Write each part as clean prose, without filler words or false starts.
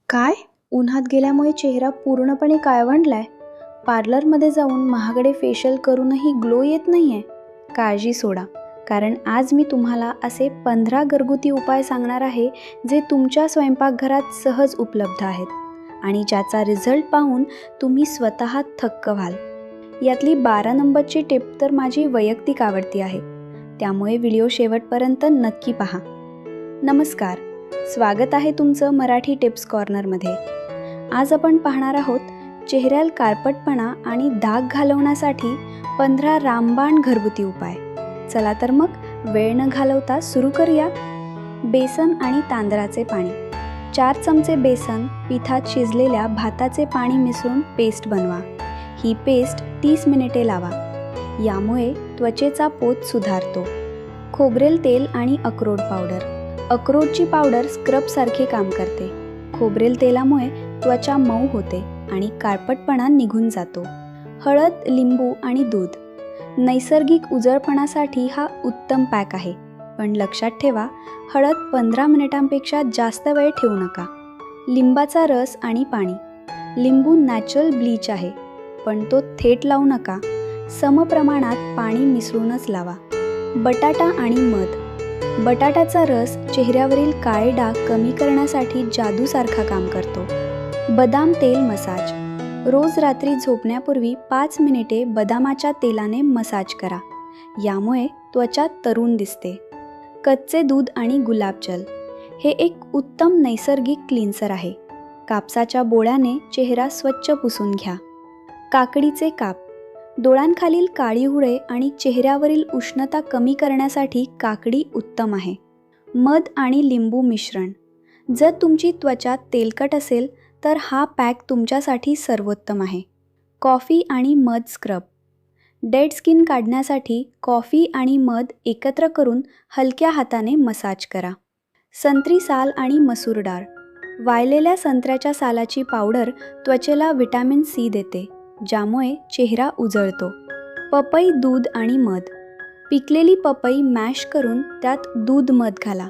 काय? उन्हात गेल्यामुळे चेहरा पूर्णपणे काळवंडलाय? पार्लरमध्ये जाऊन महागडे फेशियल करूनही ग्लो येत नाहीये? काळजी सोडा, कारण आज मी तुम्हाला असे 15 घरगुती उपाय सांगणार आहे जे तुमच्या स्वयंपाकघरात सहज उपलब्ध आहेत आणि ज्याचा रिझल्ट पाहून तुम्ही स्वतः थक्क व्हाल. यातली 12 नंबरची टिप तर माझी वैयक्तिक आवडती आहे, त्यामुळे व्हिडिओ शेवटपर्यंत नक्की पहा. नमस्कार, स्वागत आहे तुमचं मराठी टिप्स कॉर्नरमध्ये. आज आपण पाहणार आहोत चेहऱ्याला काळपटपणा आणि डाग घालवण्यासाठी 15 रामबाण घरगुती उपाय. चला तर मग वेळ न घालवता सुरू करूया. बेसन आणि तांदळाचे पाणी. 4 चमचे बेसन पिठात शिजलेल्या भाताचे पाणी मिसळून पेस्ट बनवा. ही पेस्ट 30 मिनिटे लावा. यामुळे त्वचेचा पोत सुधारतो. खोबरेल तेल आणि अक्रोड पावडर. अक्रोडची पावडर स्क्रबसारखे काम करते. खोबरेल तेलामुळे त्वचा मऊ होते आणि काळपटपणा निघून जातो. हळद, लिंबू आणि दूध. नैसर्गिक उजळपणासाठी हा उत्तम पॅक आहे, पण लक्षात ठेवा, हळद 15 मिनिटांपेक्षा जास्त वेळ ठेवू नका. लिंबाचा रस आणि पाणी. लिंबू नॅचरल ब्लीच आहे, पण तो थेट लावू नका. समप्रमाणात पाणी मिसळूनच लावा. बटाटा आणि मध. बटाट्याचा रस चेहऱ्यावरील काळे डाग कमी करण्यासाठी जादूसारखा काम करतो. बदाम तेल मसाज. रोज रात्री झोपण्यापूर्वी 5 मिनिटे बदामाच्या तेलाने मसाज करा. यामुळे त्वचा तरुण दिसते. कच्चे दूध आणि गुलाबजल. हे एक उत्तम नैसर्गिक क्लीन्सर आहे. कापसाच्या बोळ्याने चेहरा स्वच्छ पुसून घ्या. काकडीचे काप. डोळ्यांखालील काळी हुळे आणि चेहऱ्यावरील उष्णता कमी करण्यासाठी काकडी उत्तम आहे. मध आणि लिंबू मिश्रण. जर तुमची त्वचा तेलकट असेल तर हा पॅक तुमच्यासाठी सर्वोत्तम आहे. कॉफी आणि मध स्क्रब. डेड स्किन काढण्यासाठी कॉफी आणि मध एकत्र करून हलक्या हाताने मसाज करा. संत्री साल आणि मसूर डाळ. वाळलेल्या संत्र्याच्या सालाची पावडर त्वचेला व्हिटॅमिन सी देते, ज्यामुळे चेहरा उजळतो. पपई, दूध आणि मध. पिकलेली पपई मॅश करून त्यात दूध मध घाला.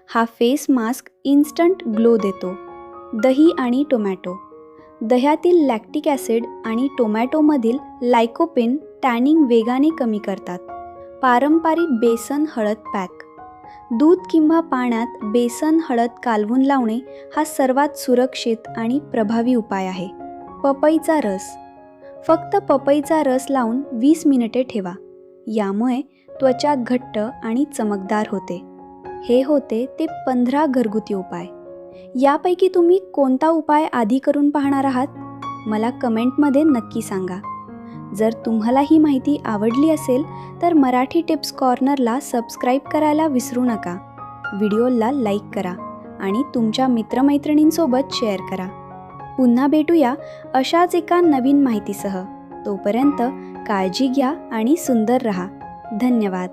हा फेस मास्क इन्स्टंट ग्लो देतो. दही आणि टोमॅटो. दह्यातील लॅक्टिक ॲसिड आणि टोमॅटोमधील लायकोपिन टॅनिंग वेगाने कमी करतात. पारंपरिक बेसन हळद पॅक. दूध किंवा पाण्यात बेसन हळद कालवून लावणे हा सर्वात सुरक्षित आणि प्रभावी उपाय आहे. पपईचा रस. फक्त पपईचा रस लावून 20 मिनिटे ठेवा. यामुळे त्वचा घट्ट आणि चमकदार होते. हे होते ते 15 घरगुती उपाय. यापैकी तुम्ही कोणता उपाय आधी करून पाहणार आहात? मला कमेंटमध्ये नक्की सांगा. जर तुम्हाला ही माहिती आवडली असेल तर मराठी टिप्स कॉर्नरला सबस्क्राईब करायला विसरू नका. व्हिडिओला लाईक करा आणि तुमच्या मित्रमैत्रिणींसोबत शेअर करा. पुन्हा भेटूया अशाच एका नवीन माहितीसह. तोपर्यंत काळजी घ्या आणि सुंदर रहा. धन्यवाद.